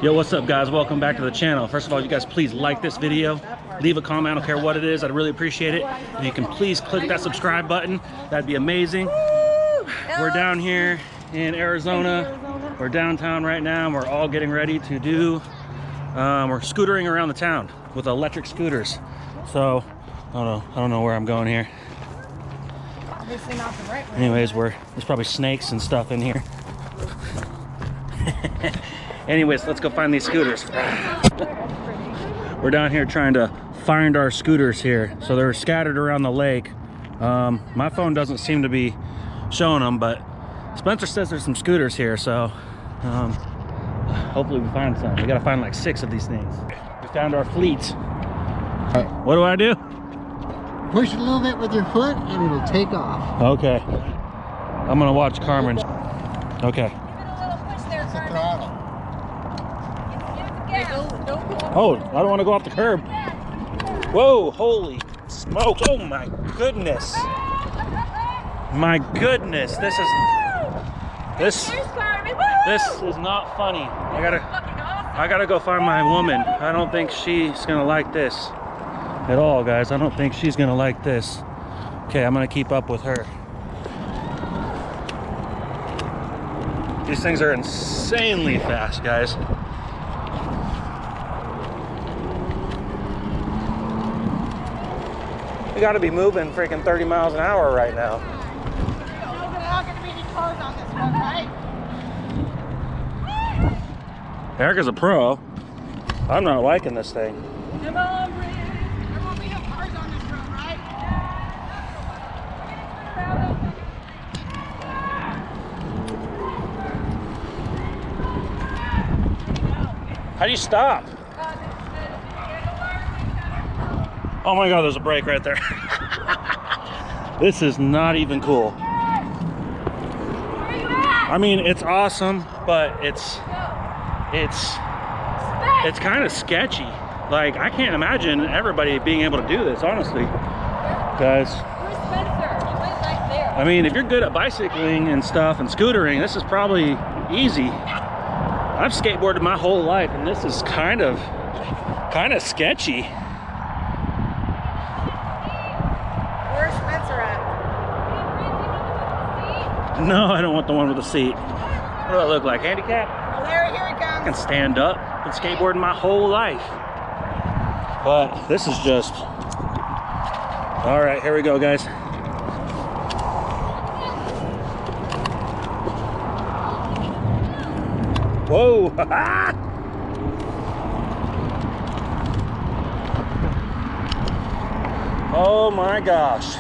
Yo, what's up guys? Welcome back to the channel. First of all, you guys please like this video, leave a comment, I don't care what it is, I'd really appreciate it. If you can please click that subscribe button, that'd be amazing. We're down here in Arizona. We're downtown right now, and we're all getting ready to do, we're scootering around the town with electric scooters. So, I don't know where I'm going here. Obviously not the right way. Anyways, there's probably snakes and stuff in here. Anyways, let's go find these scooters. We're down here trying to find our scooters here. So they're scattered around the lake. My phone doesn't seem to be showing them, but Spencer says there's some scooters here, so hopefully we find some. We gotta find like 6 of these things. We found our fleet. What do I do? Push it a little bit with your foot and it'll take off. Okay. I'm gonna watch Carmen. Okay. Give it a little push there, Carmen. Throttle. Oh, I don't want to go off the curb. Whoa, holy smokes. Oh my goodness. My goodness. This is not funny. I gotta go find my woman. I don't think she's gonna like this at all, guys. I don't think she's gonna like this. Okay, I'm gonna keep up with her. These things are insanely fast, guys. We gotta be moving freaking 30 miles an hour right now. There's not going to be any cars on this one, right? Erica's a pro. I'm not liking this thing. Come on, Brit. There won't be no cars on this road, right? How do you stop? Oh my God, there's a brake right there. This is not even cool. I mean, it's awesome, but it's kind of sketchy. Like, I can't imagine everybody being able to do this, honestly. Guys, Where's Spencer? He went right there. I mean, if you're good at bicycling and stuff and scootering, this is probably easy. I've skateboarded my whole life, and this is kind of sketchy. Where's Spencer at? No, I don't want the one with the seat. What do I look like, handicap? Oh, here he I comes. can stand up. I've been skateboarding my whole life. But this is just... All right, here we go, guys. Whoa! Oh my gosh.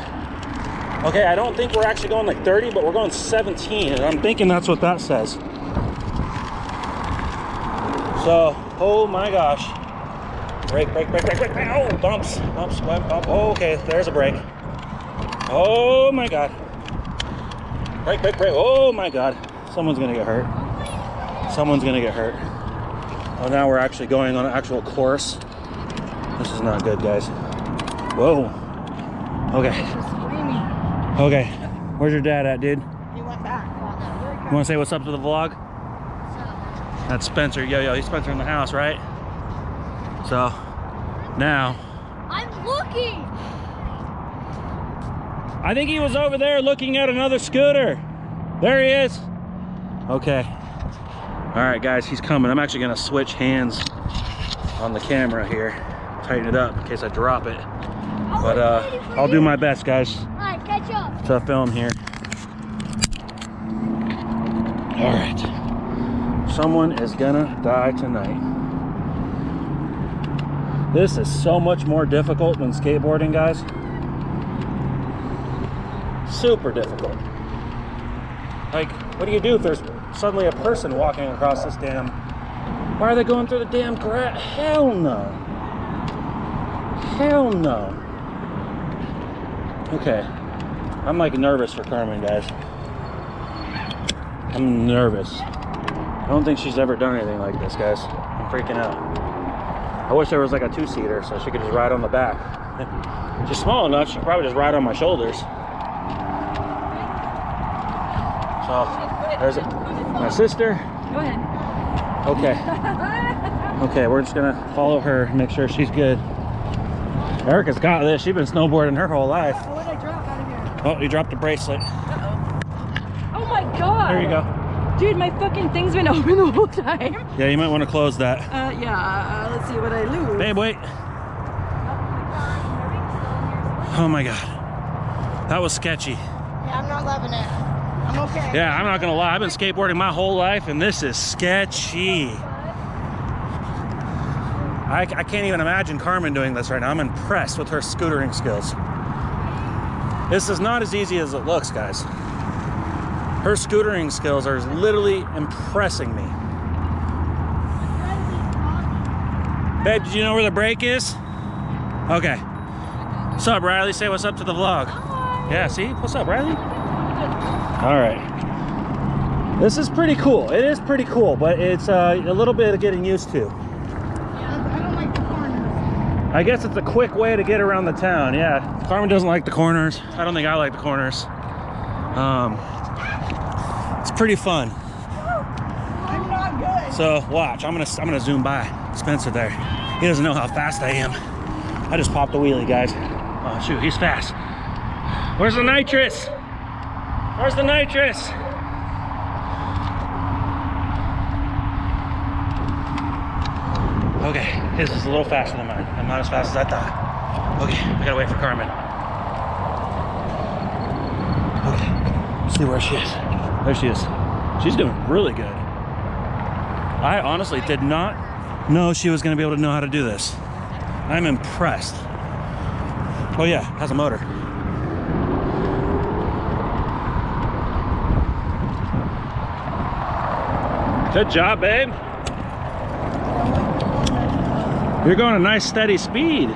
Okay, I don't think we're actually going like 30, but we're going 17, and I'm thinking that's what that says. So, oh my gosh. Brake, brake, brake, brake, brake. Oh, bumps, bumps, bump, bump. Oh, okay, there's a brake. Oh my God. Brake, brake, brake. Oh my God. Someone's gonna get hurt. Someone's gonna get hurt. Oh, now we're actually going on an actual course. This is not good, guys. Whoa. Okay. Okay. Where's your dad at, dude? He went back. You wanna say what's up to the vlog? That's Spencer. Yo, he's Spencer in the house, right? So, now. I'm looking. I think he was over there looking at another scooter. There he is. Okay. All right, guys, he's coming. I'm actually gonna switch hands on the camera here. Tighten it up in case I drop it. But I'll do my best, guys, Catch up. to film here. All right. Someone is gonna die tonight. This is so much more difficult than skateboarding, guys. Super difficult. Like, what do you do if there's suddenly a person walking across this damn... Why are they going through the damn grass? Hell no. Hell no. Okay. I'm like nervous for Carmen, guys. I'm nervous. I don't think she's ever done anything like this, guys. I'm freaking out. I wish there was like a 2-seater so she could just ride on the back. She's small enough, she could probably just ride on my shoulders. So, there's my sister. Go ahead. Okay. Okay, we're just gonna follow her, make sure she's good. Erica's got this. She's been snowboarding her whole life. Oh, what did I drop out of here? Oh, you dropped a bracelet. Oh my god! There you go. Dude, my fucking thing's been open the whole time. Yeah, you might want to close that. Yeah, let's see what I lose. Babe, wait. Oh my god. That was sketchy. Yeah, I'm not loving it. I'm okay. Yeah, I'm not gonna lie. I've been skateboarding my whole life and this is sketchy. I can't even imagine Carmen doing this right now. I'm impressed with her scootering skills. This is not as easy as it looks, guys. Her scootering skills are literally impressing me. Babe, did you know where the brake is? Okay. What's up, Riley? Say what's up to the vlog. Yeah, see? What's up, Riley? All right. This is pretty cool. It is pretty cool, but it's a little bit of getting used to. I don't like the corners. I guess it's a quick way to get around the town. Yeah, Carmen doesn't like the corners. I don't think I like the corners. It's pretty fun. I'm not good. So watch, I'm gonna zoom by Spencer there. He doesn't know how fast I am. I just popped a wheelie, guys. Oh shoot, he's fast. Where's the nitrous? Where's the nitrous? Okay, his is a little faster than mine. I'm not as fast as I thought. Okay, I gotta wait for Carmen. Okay, let's see where she is. There she is. She's doing really good. I honestly did not know she was gonna be able to know how to do this. I'm impressed. Oh yeah, has a motor. Good job, babe. You're going a nice steady speed.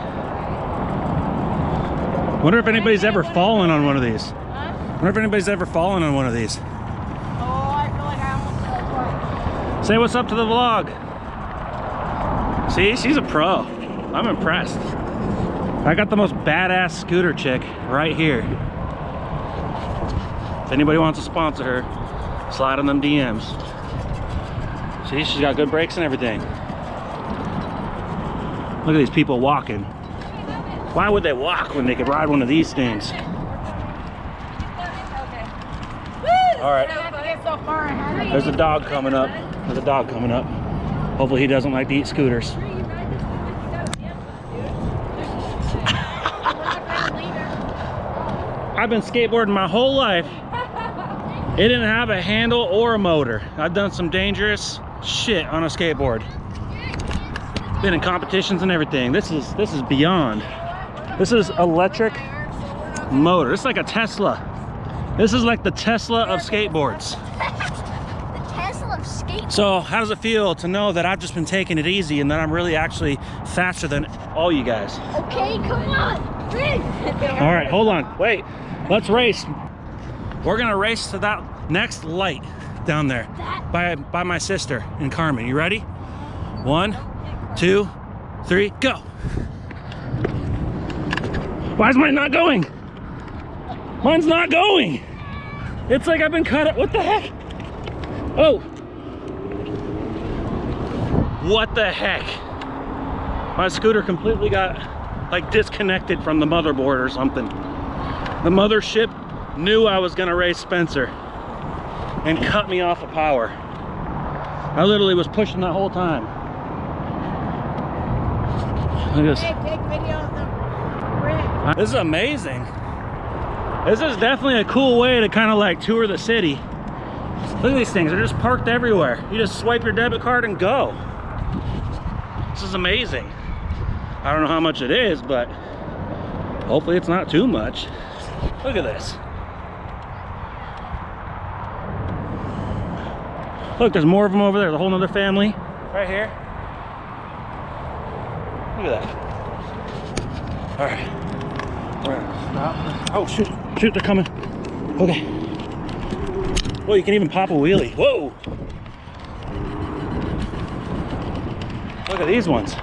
Wonder if anybody's ever fallen on one of these. Wonder if anybody's ever fallen on one of these. Oh, I feel like I almost fell twice. Say what's up to the vlog. See, she's a pro. I'm impressed. I got the most badass scooter chick right here. If anybody wants to sponsor her, slide on them DMs. See, she's got good brakes and everything. Look at these people walking. Why would they walk when they could ride one of these things? All right. There's a dog coming up. There's a dog coming up. Hopefully he doesn't like to eat scooters. I've been skateboarding my whole life. It didn't have a handle or a motor. I've done some dangerous shit on a skateboard. Been in competitions and everything. This is beyond. This is electric motor. It's like a Tesla. This is like the Tesla of skateboards. The Tesla of skateboards. So how does it feel to know that I've just been taking it easy and that I'm really actually faster than all you guys? Okay, come on. All right, hold on. Wait, let's race. We're gonna race to that next light down there by my sister and Carmen. You ready? 1, 2, 3, go. Why is mine not going? Mine's not going. It's like I've been cut up. What the heck? Oh. What the heck? My scooter completely got like disconnected from the motherboard or something. The mothership knew I was gonna race Spencer and cut me off of power. I literally was pushing that whole time. Look at this. Hey, take video of the bridge. This is amazing. This is definitely a cool way to kind of like tour the city. Look at these things, they're just parked everywhere. You just swipe your debit card and go. This is amazing. I don't know how much it is, but hopefully it's not too much. Look at this. Look, there's more of them over there. There's a whole nother family right here. Look at that. All right. We're gonna stop. Oh, shoot. Shoot, they're coming. Okay. Well, you can even pop a wheelie. Whoa. Look at these ones.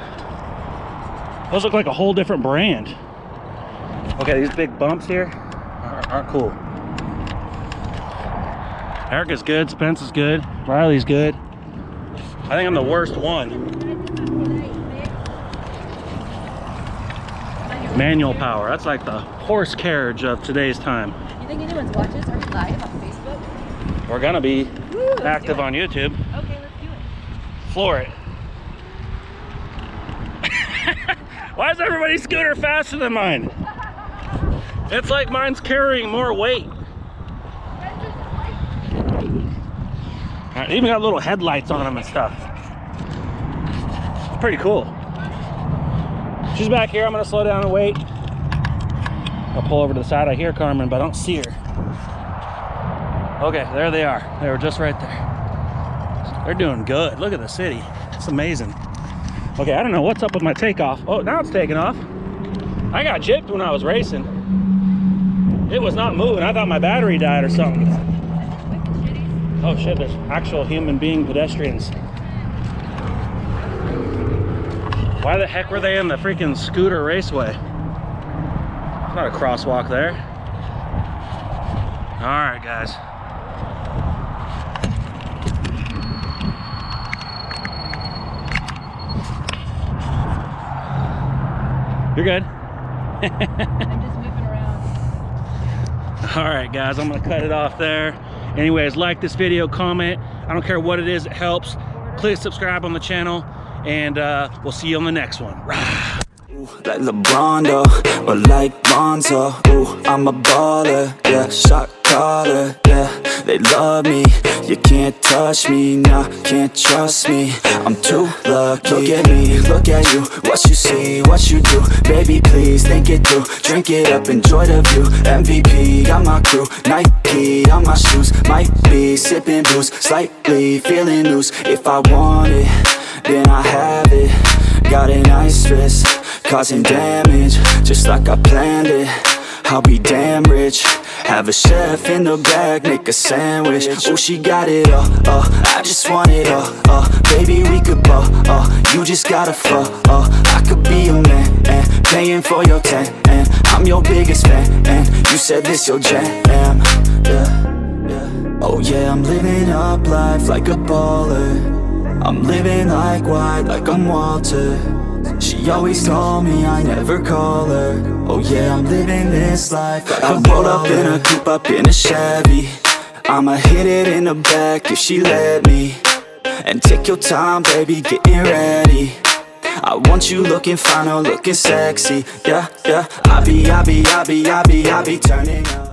Those look like a whole different brand. Okay, these big bumps here aren't cool. Erica's good, Spence is good, Riley's good. I think I'm the worst one. Manual power. That's like the horse carriage of today's time. You think anyone's watching us? Are we live on Facebook? We're gonna be Woo, active on YouTube. Okay, let's do it. Floor it. Why is everybody's scooter faster than mine? It's like mine's carrying more weight. Even got little headlights on them and stuff. It's pretty cool. She's back here. I'm gonna slow down and wait. I'll pull over to the side. I hear Carmen, but I don't see her. Okay, there they are. They were just right there. They're doing good. Look at the city. It's amazing. Okay, I don't know what's up with my takeoff. Oh, now it's taking off. I got gypped when I was racing. It was not moving. I thought my battery died or something. Oh shit, there's actual human being pedestrians. Why the heck were they in the freaking scooter raceway? There's not a crosswalk there. All right, guys. You're good. I'm just moving around. All right, guys, I'm gonna cut it off there. Anyways, like this video, comment. I don't care what it is, it helps. Please subscribe on the channel, and we'll see you on the next one. Like LeBron though, or like Bonzo. Ooh, I'm a baller, yeah, shot caller, yeah. They love me, you can't touch me, nah, can't trust me. I'm too lucky. Look at me, look at you, what you see, what you do. Baby, please think it through, drink it up, enjoy the view. MVP on my crew, Nike on my shoes. Might be sipping booze, slightly feeling loose. If I want it, then I have it. Got an ice wrist, causing damage, just like I planned it. I'll be damn rich. Have a chef in the back, make a sandwich. Oh, she got it all, I just want it all, baby, we could ball, you just gotta fall, I could be your man, and paying for your tan, and I'm your biggest fan, and you said this your jam, yeah. Oh yeah, I'm living up life like a baller. I'm living like white, like I'm Walter. She always told me I never call her. Oh yeah, I'm living this life like I roll up in a coupe, up in a Chevy. I'ma hit it in the back if she let me. And take your time, baby, getting ready. I want you looking fine or looking sexy. Yeah, yeah, I be turning up.